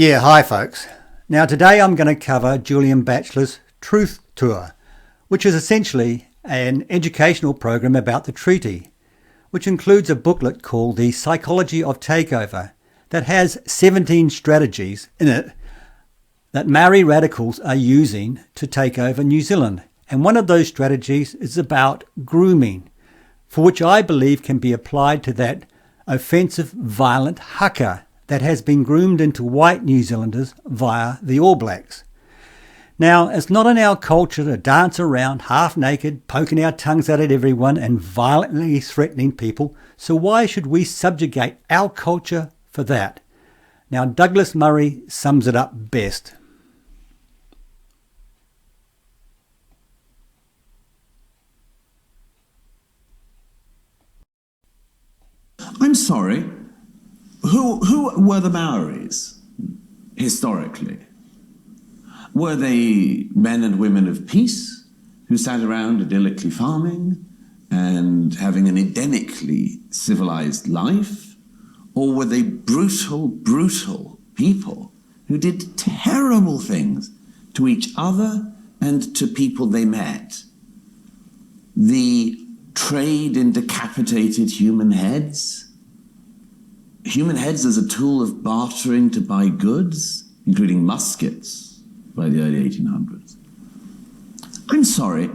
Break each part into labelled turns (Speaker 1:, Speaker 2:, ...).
Speaker 1: Yeah, hi folks. Now today I'm going to cover Julian Batchelor's Truth Tour, which is essentially an educational program about the treaty, which includes a booklet called The Psychology of Takeover that has 17 strategies in it that Maori radicals are using to take over New Zealand. And one of those strategies is about grooming, for which I believe can be applied to that offensive, violent haka that has been groomed into white New Zealanders via the All Blacks. Now, it's not in our culture to dance around half naked, poking our tongues out at everyone and violently threatening people, so why should we subjugate our culture for that? Now, Douglas Murray sums it up best.
Speaker 2: I'm sorry. Who were the Maoris, historically? Were they men and women of peace who sat around idyllically farming and having an Edenically civilized life? Or were they brutal, brutal people who did terrible things to each other and to people they met? The trade in decapitated human heads as a tool of bartering to buy goods, including muskets, by the early 1800s. I'm sorry,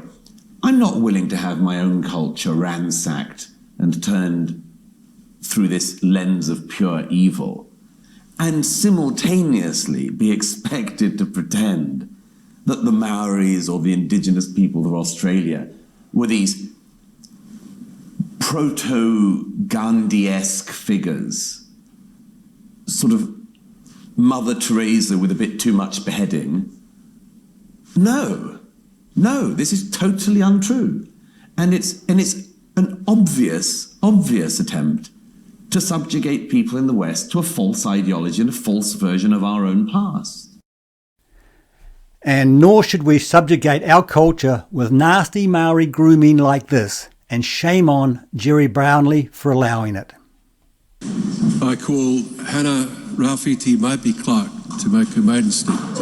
Speaker 2: I'm not willing to have my own culture ransacked and turned through this lens of pure evil, and simultaneously be expected to pretend that the Maoris or the indigenous peoples of Australia were these proto-Gandhi-esque figures, sort of Mother Teresa with a bit too much beheading. No, this is totally untrue. And it's an obvious attempt to subjugate people in the West to a false ideology and a false version of our own past.
Speaker 1: And nor should we subjugate our culture with nasty Maori grooming like this, and shame on Jerry Brownlee for allowing it.
Speaker 3: I call Hannah Rafiti Maipi Clark to make her maiden statement.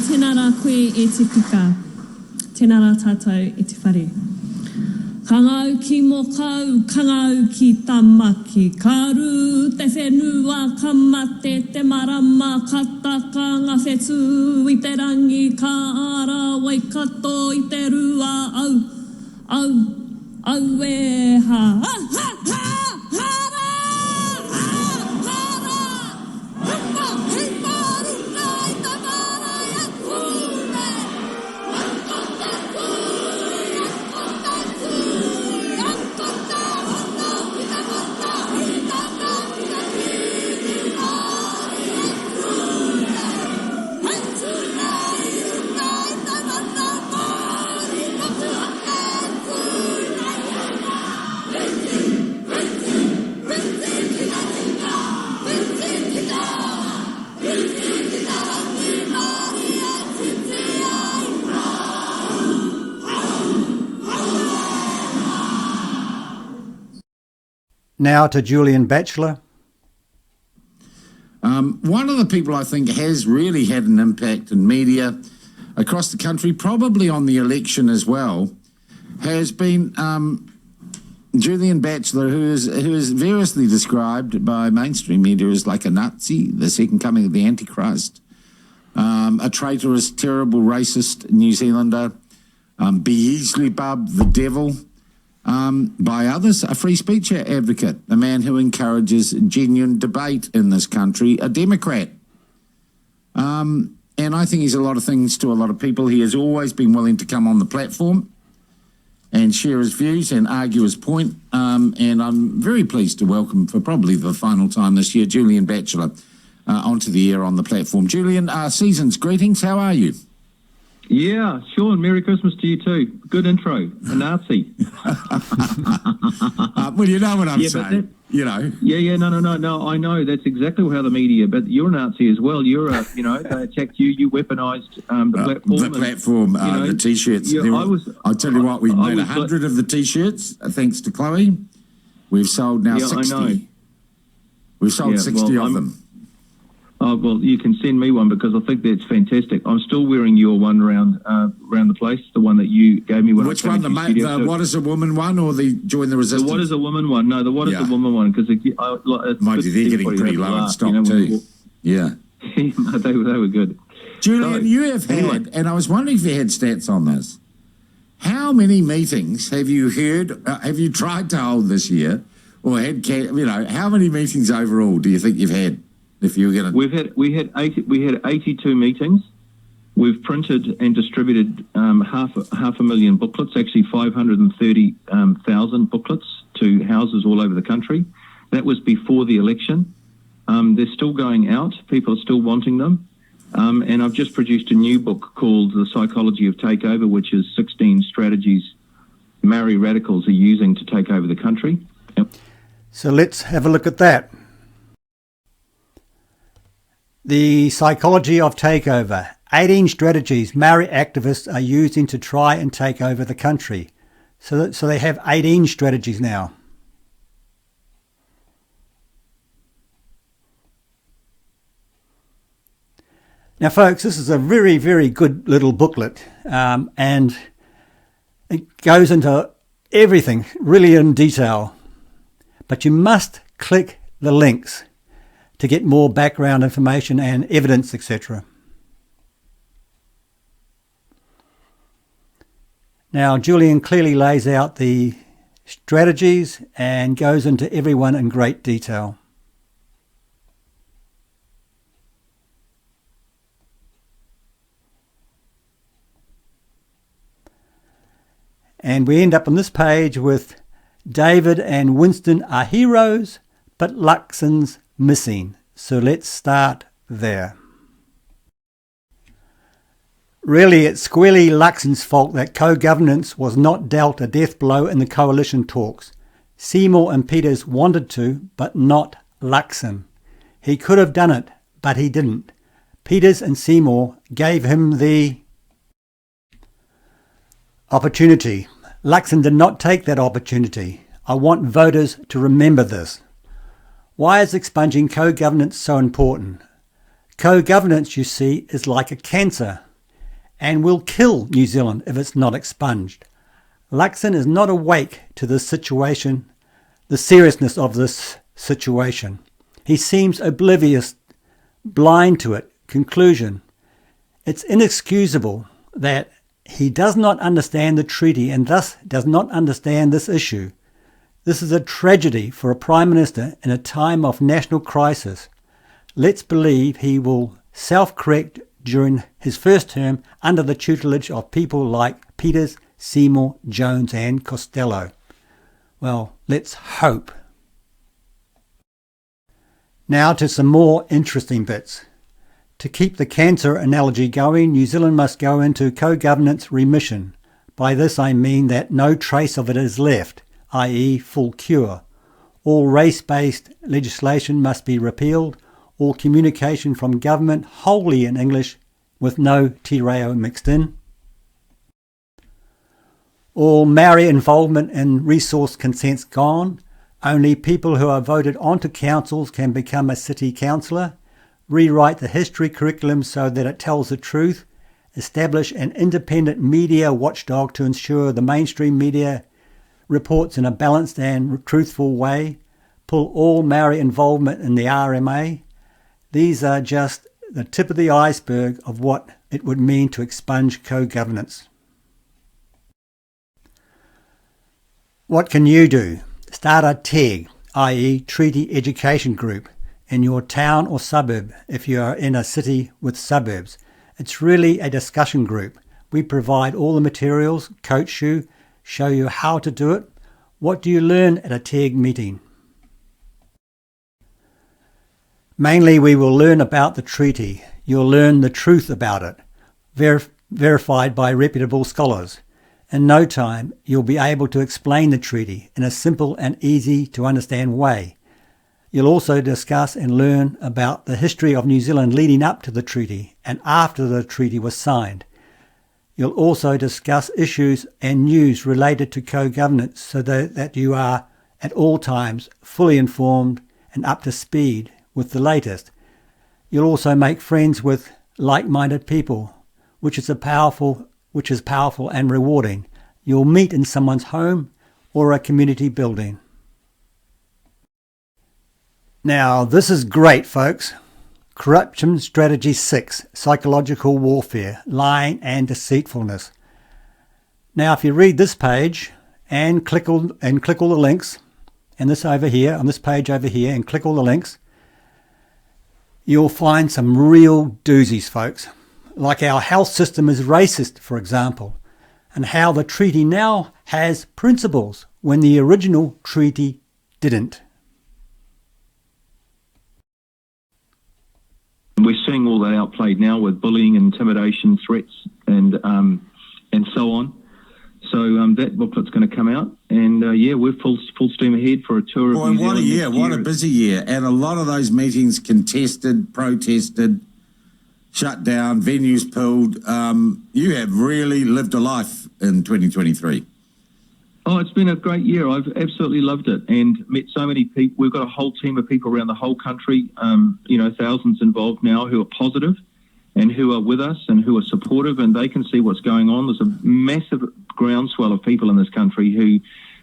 Speaker 4: Tēnā rā koe e te kuka, tēnā rā tātou e te whare. Ka ngau ki mō kau, ka ngau ki tamaki, ka ru te whenua, ka mate te marama, ka taka ngā whetū i te rangi, ka ara wai kato i te rua, au e ha,
Speaker 1: Now to Julian Batchelor.
Speaker 5: One of the people I think has really had an impact in media across the country, probably on the election as well, has been Julian Batchelor, who is variously described by mainstream media as like a Nazi, the second coming of the Antichrist, a traitorous, terrible, racist New Zealander, Beelzebub, the devil. By others, a free speech advocate, a man who encourages genuine debate in this country, a Democrat. And I think he's a lot of things to a lot of people. He has always been willing to come on the platform and share his views and argue his point. And I'm very pleased to welcome, for probably the final time this year, Julian Batchelor onto the air on the platform. Julian, season's greetings. How are you?
Speaker 6: Yeah, Sean, Merry Christmas to you too. Good intro, a Nazi.
Speaker 5: Well, you know what I'm saying, you know.
Speaker 6: Yeah, no, I know. That's exactly how the media, but you're a Nazi as well. You're a, they attacked you, you weaponised the platform.
Speaker 5: The T-shirts. I'll tell you what, we've made 100 of the T-shirts, thanks to Chloe. We've sold now 60.
Speaker 6: I know.
Speaker 5: We've sold 60 of them.
Speaker 6: Oh, well, you can send me one because I think that's fantastic. I'm still wearing your one around the place, the one that you gave me when
Speaker 5: Which one? The What is a Woman one or the Join the Resistance?
Speaker 6: The What is a Woman one. No, the What is a Woman one because
Speaker 5: mind you, they're getting pretty low in stock too. Yeah.
Speaker 6: they were good.
Speaker 5: Julian, you have had, and I was wondering if you had stats on this. How many meetings have you heard, have you tried to hold this year or had, how many meetings overall do you think you've had? If you were going
Speaker 6: to, we had 82 meetings. We've printed and distributed half a million booklets, actually 530,000 booklets to houses all over the country. That was before the election. They're still going out. People are still wanting them. And I've just produced a new book called The Psychology of Takeover, which is 16 strategies Maori radicals are using to take over the country. Yep.
Speaker 1: So let's have a look at that. The Psychology of Takeover. 18 strategies Maori activists are using to try and take over the country. So they have 18 strategies now. Now, folks, this is a very, very good little booklet, and it goes into everything really in detail. But you must click the links to get more background information and evidence, etc. Now, Julian clearly lays out the strategies and goes into every one in great detail. And we end up on this page with David and Winston are heroes, but Luxon's missing. So let's start there. Really, it's squarely Luxon's fault that co-governance was not dealt a death blow in the coalition talks. Seymour and Peters wanted to, but not Luxon. He could have done it, but he didn't. Peters and Seymour gave him the opportunity. Luxon did not take that opportunity. I want voters to remember this. Why is expunging co-governance so important? Co-governance, you see, is like a cancer and will kill New Zealand if it's not expunged. Luxon is not awake to this situation, the seriousness of this situation. He seems oblivious, blind to it. Conclusion. It's inexcusable that he does not understand the treaty and thus does not understand this issue. This is a tragedy for a Prime Minister in a time of national crisis. Let's believe he will self-correct during his first term under the tutelage of people like Peters, Seymour, Jones and Costello. Well, let's hope. Now to some more interesting bits. To keep the cancer analogy going, New Zealand must go into co-governance remission. By this I mean that no trace of it is left, i.e. full cure. All race-based legislation must be repealed, all communication from government wholly in English with no te reo mixed in. All Maori involvement in resource consents gone. Only people who are voted onto councils can become a city councillor. Rewrite the history curriculum so that it tells the truth. Establish an independent media watchdog to ensure the mainstream media reports in a balanced and truthful way. Pull all Maori involvement in the RMA. These are just the tip of the iceberg of what it would mean to expunge co-governance. What can you do? Start a TEG, i.e. Treaty Education Group, in your town or suburb if you are in a city with suburbs. It's really a discussion group. We provide all the materials, coach you, show you how to do it. What do you learn at a TEG meeting? Mainly we will learn about the treaty. You'll learn the truth about it. verified by reputable scholars. In no time, you'll be able to explain the treaty in a simple and easy to understand way. You'll also discuss and learn about the history of New Zealand leading up to the treaty and after the treaty was signed. You'll also discuss issues and news related to co-governance so that you are at all times fully informed and up to speed with the latest. You'll also make friends with like-minded people, which is powerful and rewarding. You'll meet in someone's home or a community building. Now, this is great, folks. Corruption Strategy 6, Psychological Warfare, Lying and Deceitfulness. Now, if you read this page and click all the links, and this over here, on this page over here, and click all the links, you'll find some real doozies, folks. Like our health system is racist, for example, and how the treaty now has principles when the original treaty didn't.
Speaker 6: We're seeing all that outplayed now with bullying, intimidation, threats, and so on. So that booklet's going to come out, and we're full steam ahead for a tour of New Zealand.
Speaker 5: What a year! What a busy year! And a lot of those meetings contested, protested, shut down, venues pulled. You have really lived a life in 2023.
Speaker 6: Oh, it's been a great year. I've absolutely loved it and met so many people. We've got a whole team of people around the whole country, thousands involved now who are positive and who are with us and who are supportive, and they can see what's going on. There's a massive groundswell of people in this country who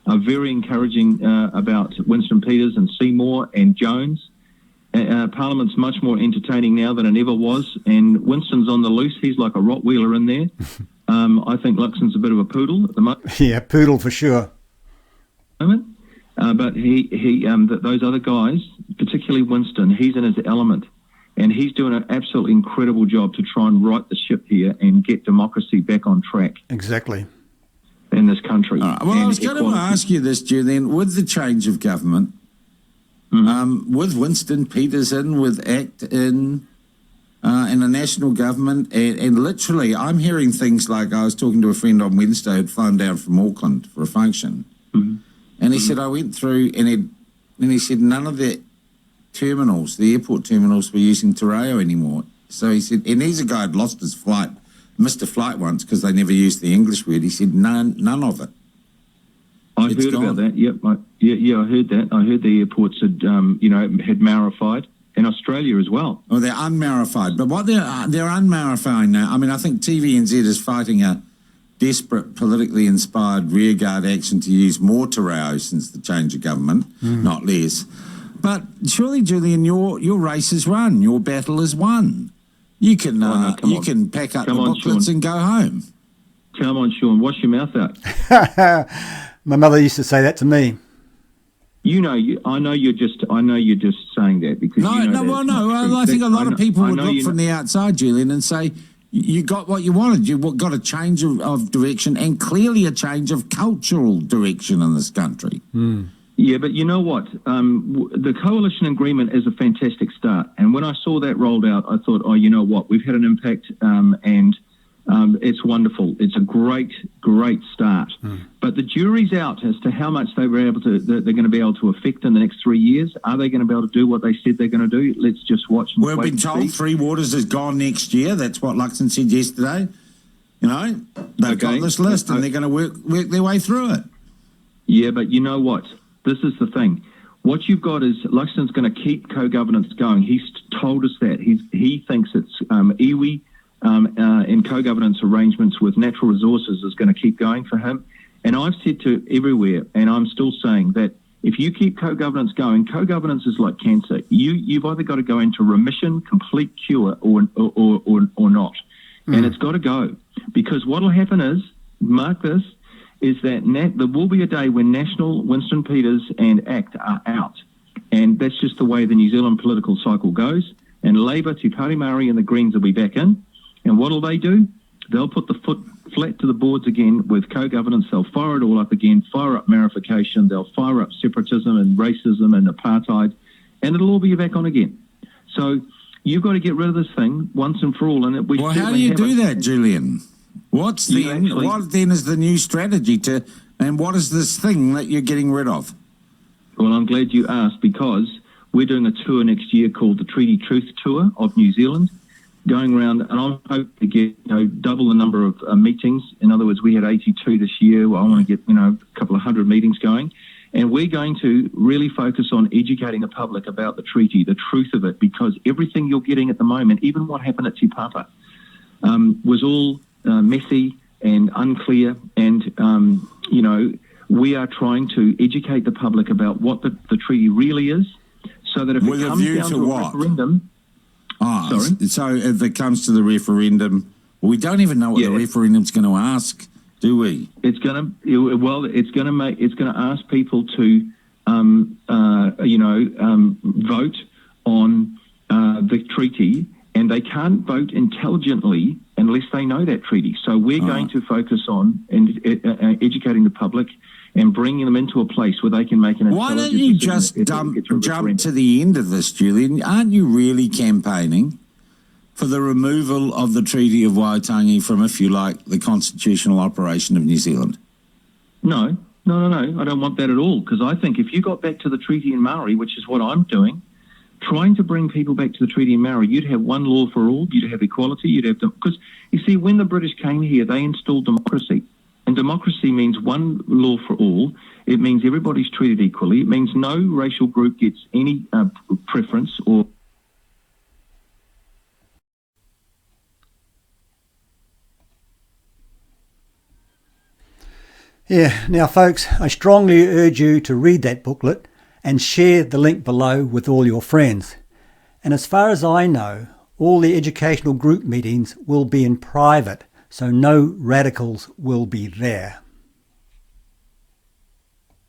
Speaker 6: are very encouraging about Winston Peters and Seymour and Jones. Parliament's much more entertaining now than it ever was, and Winston's on the loose. He's like a Rottweiler in there. I think Luxon's a bit of a poodle at the moment.
Speaker 1: Yeah, poodle for sure.
Speaker 6: But those other guys, particularly Winston, he's in his element, and he's doing an absolutely incredible job to try and right the ship here and get democracy back on track.
Speaker 1: Exactly.
Speaker 6: In this country.
Speaker 5: Well, I was going to ask you this, Julian, with the change of government, with Winston Peters in, with ACT in a national government, and literally I'm hearing things like, I was talking to a friend on Wednesday who'd flown down from Auckland for a function, and he said, I went through, and he said none of the terminals, the airport terminals, were using Te Reo anymore. So he said, and he's a guy who'd lost his flight, missed a flight once because they never used the English word. He said none of it.
Speaker 6: I heard about that. Yep. I heard that. I heard the airports had marified, and Australia as well.
Speaker 5: Oh, they're unmarified. But what they're unmarifying now, I mean, I think TVNZ is fighting a desperate, politically inspired rearguard action to use more Te Reo since the change of government, not less. But surely, Julian, your race is run. Your battle is won. You can can pack up the booklets and go home.
Speaker 6: Come on, Sean. Wash your mouth out.
Speaker 1: My mother used to say that to me.
Speaker 6: I know you're just saying that because
Speaker 5: I think a lot of people would look from the outside, Julian, and say you got what you wanted. You got a change of direction, and clearly a change of cultural direction in this country.
Speaker 6: Yeah, but you know what? The coalition agreement is a fantastic start. And when I saw that rolled out, I thought, oh, you know what? We've had an impact, and it's wonderful. It's a great start. But the jury's out as to how much they're going to be able to affect in the next 3 years. Are they going to be able to do what they said they're going to do? Let's just watch.
Speaker 5: We've been told Three Waters is gone next year. That's what Luxon said yesterday. They've got this list, and they're going to work their way through it. Yeah,
Speaker 6: but you know what? This is the thing. What you've got is Luxon's going to keep co-governance going. He's told us that. He thinks it's iwi in co-governance arrangements with natural resources is going to keep going for him. And I've said to everywhere, and I'm still saying that if you keep co-governance going, co-governance is like cancer. You've either got to go into remission, complete cure, or not. And it's got to go. Because what will happen is, mark this, is that there will be a day when National, Winston Peters and ACT are out. And that's just the way the New Zealand political cycle goes. And Labour, Te Pāti Māori and the Greens will be back in. And what will they do? They'll put the foot flat to the boards again with co-governance. They'll fire it all up again, fire up marification. They'll fire up separatism and racism and apartheid. And it'll all be back on again. So you've got to get rid of this thing once and for all. And
Speaker 5: how do you do that, Julian? What then is the new strategy and what is this thing that you're getting rid of?
Speaker 6: Well, I'm glad you asked, because we're doing a tour next year called the Treaty Truth Tour of New Zealand, going around, and I'm hoping to get double the number of meetings. In other words, we had 82 this year. Well, I want to get a couple of hundred meetings going, and we're going to really focus on educating the public about the treaty, the truth of it, because everything you're getting at the moment, even what happened at Te Papa, was all messy and unclear, and we are trying to educate the public about what the treaty really is, so that if it comes down to a referendum.
Speaker 5: Sorry? So if it comes to the referendum, we don't even know what the referendum's going to ask, do we?
Speaker 6: It's going to ask people to vote on the treaty, and they can't vote intelligently unless they know that treaty. So we're going to focus on educating the public and bringing them into a place where they can make an intelligent decision.
Speaker 5: Why don't you just jump to the end of this, Julian? Aren't you really campaigning for the removal of the Treaty of Waitangi from, if you like, the constitutional operation of New Zealand?
Speaker 6: No. I don't want that at all, because I think if you got back to the treaty in Maori, which is what I'm doing, trying to bring people back to the treaty in Maori, you'd have one law for all, you'd have equality, you'd have... Because, you see, when the British came here, they installed democracy. And democracy means one law for all. It means everybody's treated equally. It means no racial group gets any preference or...
Speaker 1: Yeah, now folks, I strongly urge you to read that booklet and share the link below with all your friends. And as far as I know, all the educational group meetings will be in private, so no radicals will be there.